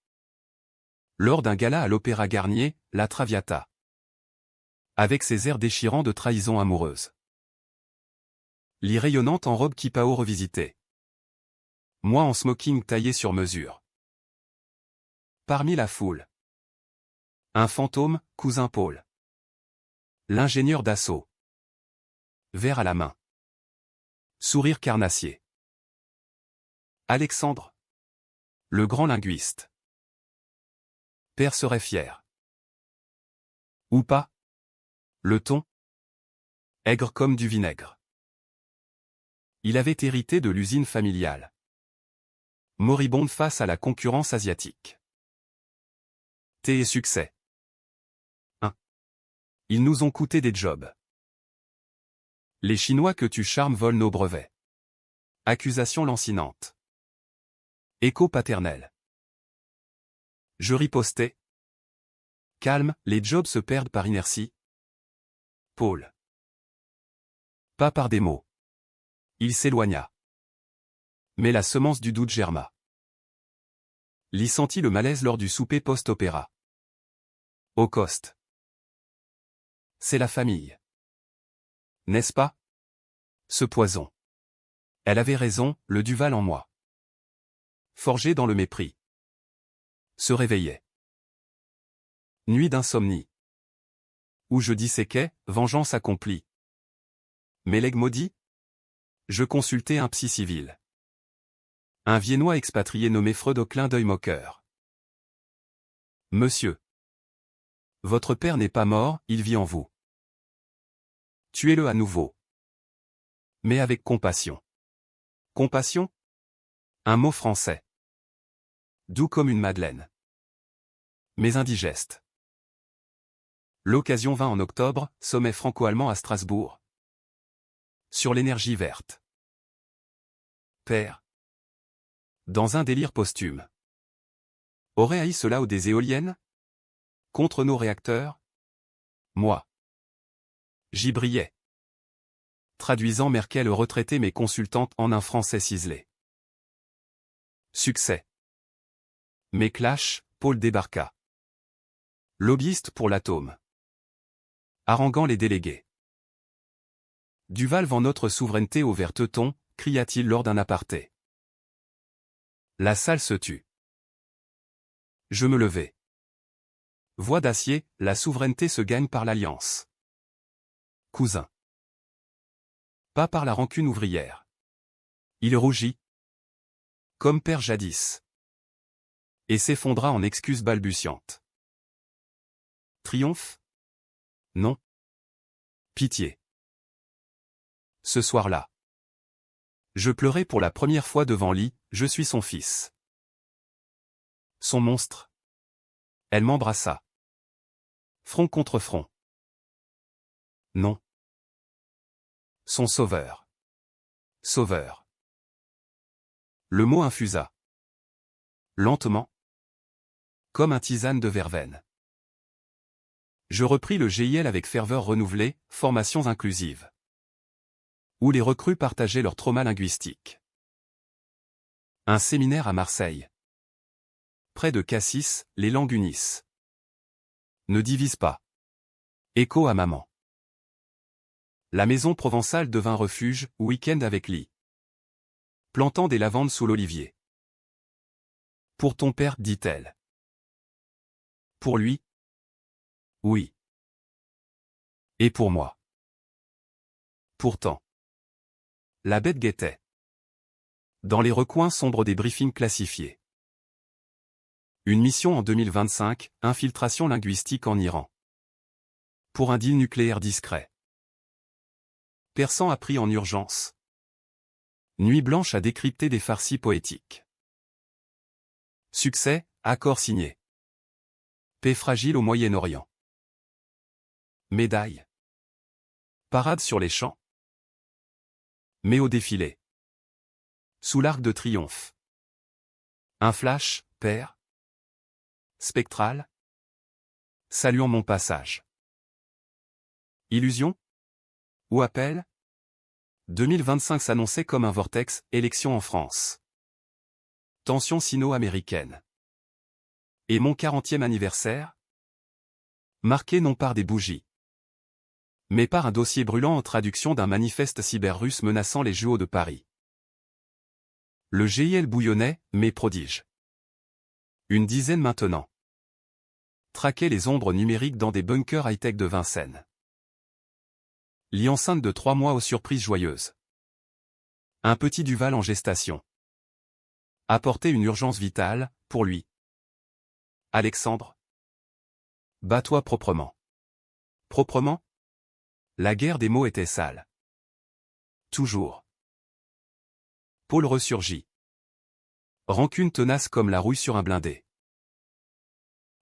Lors d'un gala à l'Opéra Garnier, la Traviata. Avec ses airs déchirants de trahison amoureuse. Lie rayonnante en robe kipao revisitée. Moi en smoking taillé sur mesure. Parmi la foule. Un fantôme, cousin Paul. L'ingénieur d'assaut. Verre à la main. Sourire carnassier. Alexandre. Le grand linguiste. Père serait fier. Ou pas. Le ton. Aigre comme du vinaigre. Il avait hérité de l'usine familiale. Moribonde face à la concurrence asiatique. Thé et succès. 1. Ils nous ont coûté des jobs. Les Chinois que tu charmes volent nos brevets. Accusation lancinante. Écho paternel. Je ripostais. Calme, les jobs se perdent par inertie. Paul. Pas par des mots. Il s'éloigna. Mais la semence du doute germa. Ly sentit le malaise lors du souper post-opéra. Au coste. C'est la famille. N'est-ce pas? Ce poison. Elle avait raison, le Duval en moi. Forgé dans le mépris. Se réveillait. Nuit d'insomnie. Où je disséquais, vengeance accomplie. Méleg maudit? Je consultais un psy civil. Un Viennois expatrié nommé Freud au clin d'œil moqueur. Monsieur. Votre père n'est pas mort, il vit en vous. Tuez-le à nouveau. Mais avec compassion. Compassion? Un mot français. Doux comme une madeleine. Mais indigeste. L'occasion vint en octobre, sommet franco-allemand à Strasbourg. Sur l'énergie verte. Père. Dans un délire posthume. Aurait haï cela ou des éoliennes? Contre nos réacteurs? Moi. J'y brillais. Traduisant Merkel retraitée mais consultante en un français ciselé. Succès. Mais clash, Paul débarqua. Lobbyiste pour l'atome. Haranguant les délégués. Duval vend notre souveraineté au vert teuton, cria-t-il lors d'un aparté. La salle se tut. Je me levai. Voix d'acier, la souveraineté se gagne par l'alliance. Cousin. Pas par la rancune ouvrière. Il rougit. Comme père jadis. Et s'effondra en excuses balbutiantes. Triomphe? Non. Pitié. Ce soir-là. Je pleurai pour la première fois devant Ly, je suis son fils. Son monstre. Elle m'embrassa. Front contre front. Non. Son sauveur. Sauveur. Le mot infusa. Lentement. Comme un tisane de verveine. Je repris le GIL avec ferveur renouvelée, formations inclusives. Où les recrues partageaient leur trauma linguistique. Un séminaire à Marseille. Près de Cassis, les langues unissent. Ne divise pas. Écho à maman. La maison provençale devint refuge, week-end avec Ly. Plantant des lavandes sous l'olivier. Pour ton père, dit-elle. Pour lui? Oui. Et pour moi. Pourtant. La bête guettait. Dans les recoins sombres des briefings classifiés. Une mission en 2025, infiltration linguistique en Iran. Pour un deal nucléaire discret. Persan appris en urgence. Nuit blanche à décrypter des farcis poétiques. Succès, accord signé. Paix fragile au Moyen-Orient. Médaille. Parade sur les champs. Mais au défilé. Sous l'arc de triomphe. Un flash, père. Spectral. Saluant mon passage. Illusion? Ou appel? 2025 s'annonçait comme un vortex, élection en France. Tension sino-américaine. Et mon 40e anniversaire? Marqué non par des bougies, mais par un dossier brûlant en traduction d'un manifeste cyber russe menaçant les JO de Paris. Le GIL bouillonnait, mais prodige. Une dizaine maintenant. Traquaient les ombres numériques dans des bunkers high-tech de Vincennes. Lie enceinte de 3 mois aux surprises joyeuses. Un petit Duval en gestation. Apporter une urgence vitale, pour lui. Alexandre. Bats-toi proprement. Proprement? La guerre des mots était sale. Toujours. Paul ressurgit. Rancune tenace comme la rouille sur un blindé.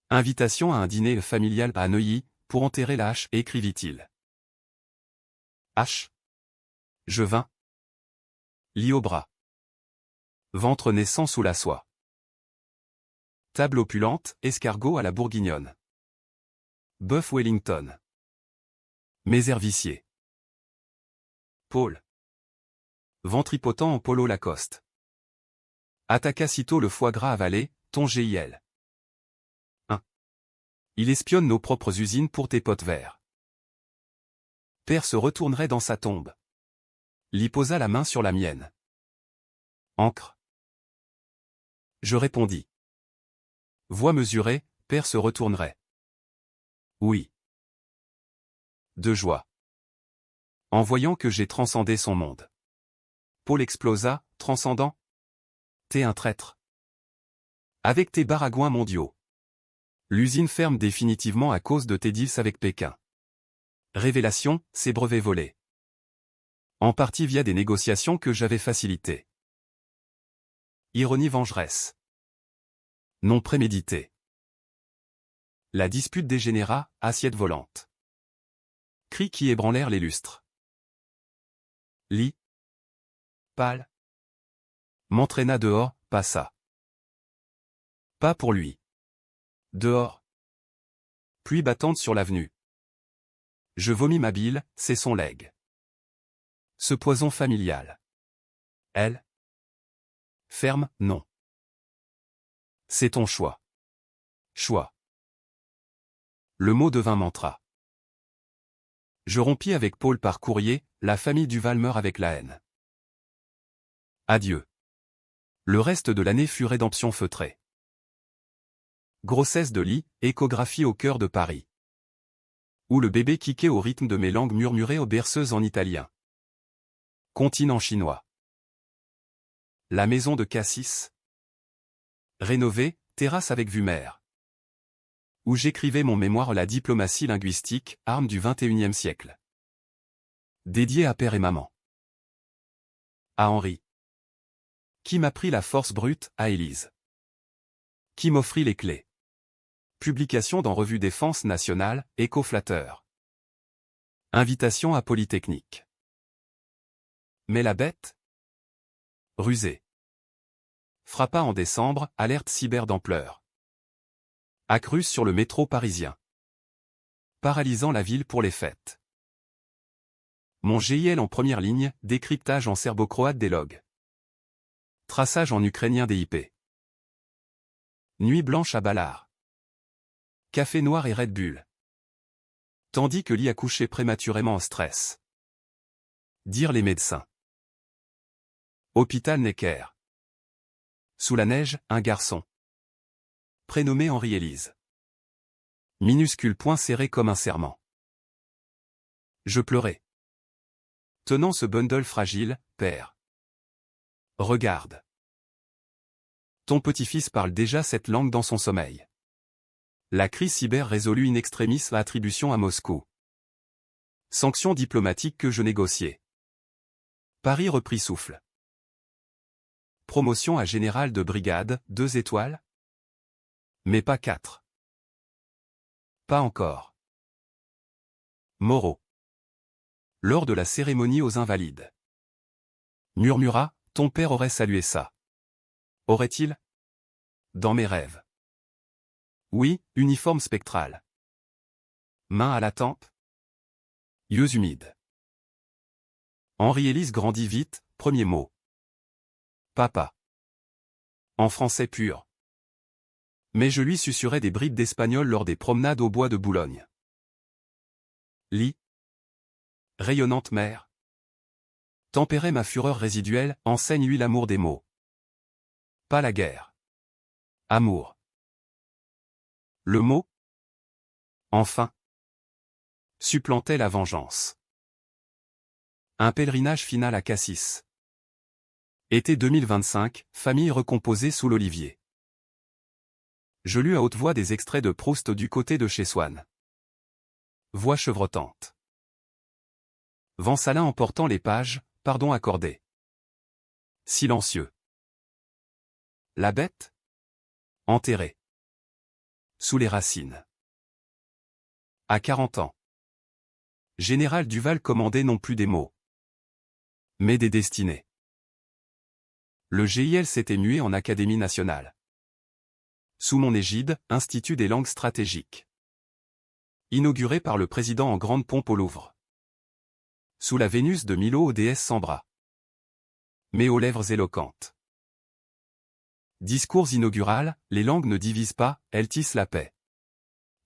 Invitation à un dîner familial à Neuilly, pour enterrer la hache, écrivit-il. Hache. Je vins. Lit au bras. Ventre naissant sous la soie. Table opulente, escargot à la bourguignonne. Bœuf Wellington. Méservicier. Paul. Ventripotent en polo Lacoste. Attaqua sitôt le foie gras avalé, ton GIL. 1. Il espionne nos propres usines pour tes potes verts. Père se retournerait dans sa tombe. Ly posa la main sur la mienne. Encre. Je répondis. Voix mesurée, Père se retournerait. Oui. De joie. En voyant que j'ai transcendé son monde. Paul explosa, transcendant. T'es un traître. Avec tes baragouins mondiaux. L'usine ferme définitivement à cause de tes deals avec Pékin. Révélation, ces brevets volés. En partie via des négociations que j'avais facilitées. Ironie vengeresse. Non prémédité. La dispute dégénéra, assiette volante. Cris qui ébranlèrent les lustres. Ly. Pâle. M'entraîna dehors, passa. Pas pour lui. Dehors. Pluie battante sur l'avenue. Je vomis ma bile, c'est son legs. Ce poison familial. Elle. Ferme, non. C'est ton choix. Choix. Le mot devint mantra. Je rompis avec Paul par courrier, la famille Duval meurt avec la haine. Adieu. Le reste de l'année fut rédemption feutrée. Grossesse de Ly, échographie au cœur de Paris. Où le bébé kiquait au rythme de mes langues murmurées aux berceuses en italien. Continent chinois. La maison de Cassis. Rénovée, terrasse avec vue mer. Où j'écrivais mon mémoire La diplomatie linguistique, arme du XXIe siècle. Dédié à père et maman. À Henri. Qui m'apprit la force brute, à Élise. Qui m'offrit les clés. Publication dans Revue Défense Nationale, Éco-flatteur. Invitation à Polytechnique. Mais la bête? Rusée. Frappa en décembre, alerte cyber d'ampleur. Accrue sur le métro parisien. Paralysant la ville pour les fêtes. Mon GIL en première ligne, décryptage en serbo-croate des logs. Traçage en ukrainien des IP. Nuit blanche à Ballard. Café noir et Red Bull. Tandis que Ly accouchait prématurément en stress. Dire les médecins. Hôpital Necker. Sous la neige, un garçon. Prénommé Henri-Élise. Minuscule point serré comme un serment. Je pleurais. Tenant ce bundle fragile, père. Regarde. Ton petit-fils parle déjà cette langue dans son sommeil. La crise cyber résolue in extremis l'attribution à Moscou. Sanctions diplomatiques que je négociais. Paris reprit souffle. Promotion à général de brigade, 2 étoiles? Mais pas 4. Pas encore. Moreau. Lors de la cérémonie aux Invalides. Murmura, ton père aurait salué ça. Aurait-il? Dans mes rêves. Oui, uniforme spectral. Main à la tempe. Yeux humides. Henri-Élise grandit vite, premier mot. Papa. En français pur. Mais je lui susurrais des bribes d'espagnol lors des promenades au bois de Boulogne. Ly. Rayonnante mer. Tempérer ma fureur résiduelle, enseigne-lui l'amour des mots. Pas la guerre. Amour. Le mot? Enfin. Supplantait la vengeance. Un pèlerinage final à Cassis. Été 2025, famille recomposée sous l'olivier. Je lus à haute voix des extraits de Proust du côté de chez Swann. Voix chevrotante. Vent salin emportant les pages, pardon accordé. Silencieux. La bête? Enterrée. Sous les racines. À 40 ans. Général Duval commandait non plus des mots, mais des destinées. Le GIL s'était mué en Académie nationale. Sous mon égide, Institut des langues stratégiques. Inauguré par le président en grande pompe au Louvre. Sous la Vénus de Milo aux déesses sans bras. Mais aux lèvres éloquentes. Discours inaugural, les langues ne divisent pas, elles tissent la paix.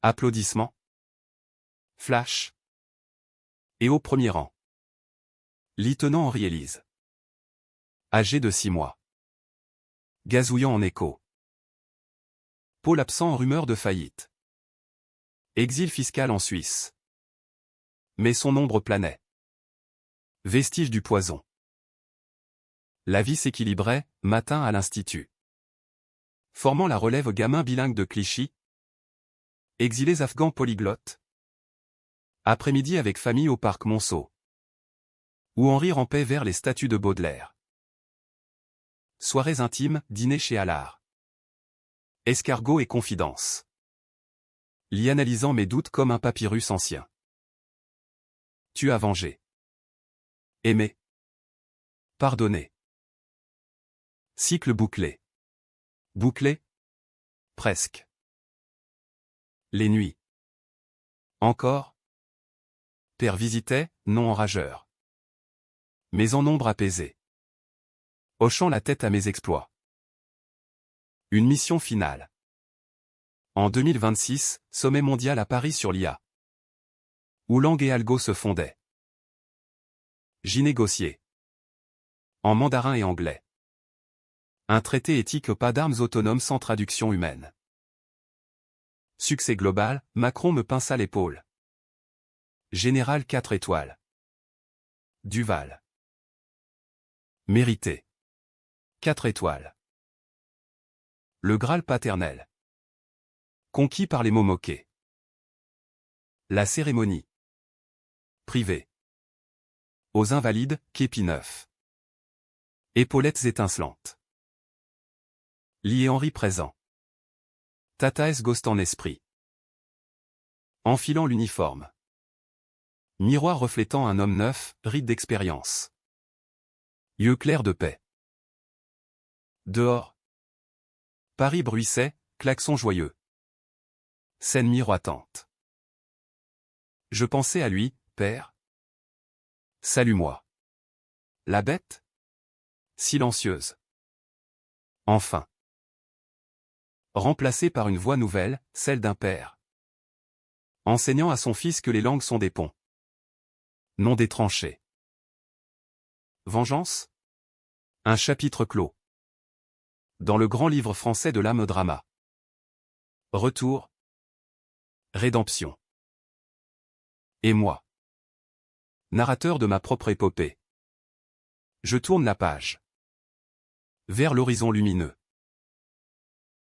Applaudissements. Flash. Et au premier rang. Lieutenant Henri-Élise. Âgé de 6 mois. Gazouillant en écho. Pôle absent en rumeur de faillite. Exil fiscal en Suisse. Mais son ombre planait. Vestige du poison. La vie s'équilibrait, matin à l'Institut. Formant la relève gamin bilingue de Clichy. Exilés afghans polyglottes. Après-midi avec famille au parc Monceau. Où Henri rampait vers les statues de Baudelaire. Soirées intimes, dîner chez Allard. Escargot et confidence. L'y analysant mes doutes comme un papyrus ancien. Tu as vengé. Aimé. Pardonné. Cycle bouclé. Bouclé? Presque. Les nuits. Encore? Père visitait, non enrageur. Mais en ombre apaisée. Hochant la tête à mes exploits. Une mission finale. En 2026, sommet mondial à Paris sur l'IA. Où langue et algo se fondaient. J'y négociais. En mandarin et anglais. Un traité éthique pas d'armes autonomes sans traduction humaine. Succès global, Macron me pinça l'épaule. Général 4 étoiles. Duval. Mérité. 4 étoiles. Le Graal paternel. Conquis par les mots moqués. La cérémonie. Privée. Aux Invalides, képi neuf. Épaulettes étincelantes. Lié Henri présent. Tataes Ghost en esprit. Enfilant l'uniforme. Miroir reflétant un homme neuf, ride d'expérience. Yeux clairs de paix. Dehors. Paris bruissait, klaxon joyeux. Scène miroitante. Je pensais à lui, père. Salue-moi. La bête? Silencieuse. Enfin. Remplacée par une voix nouvelle, celle d'un père. Enseignant à son fils que les langues sont des ponts. Non des tranchées. Vengeance? Un chapitre clos. Dans le grand livre français de l'âme drama. Retour. Rédemption. Et moi. Narrateur de ma propre épopée. Je tourne la page. Vers l'horizon lumineux.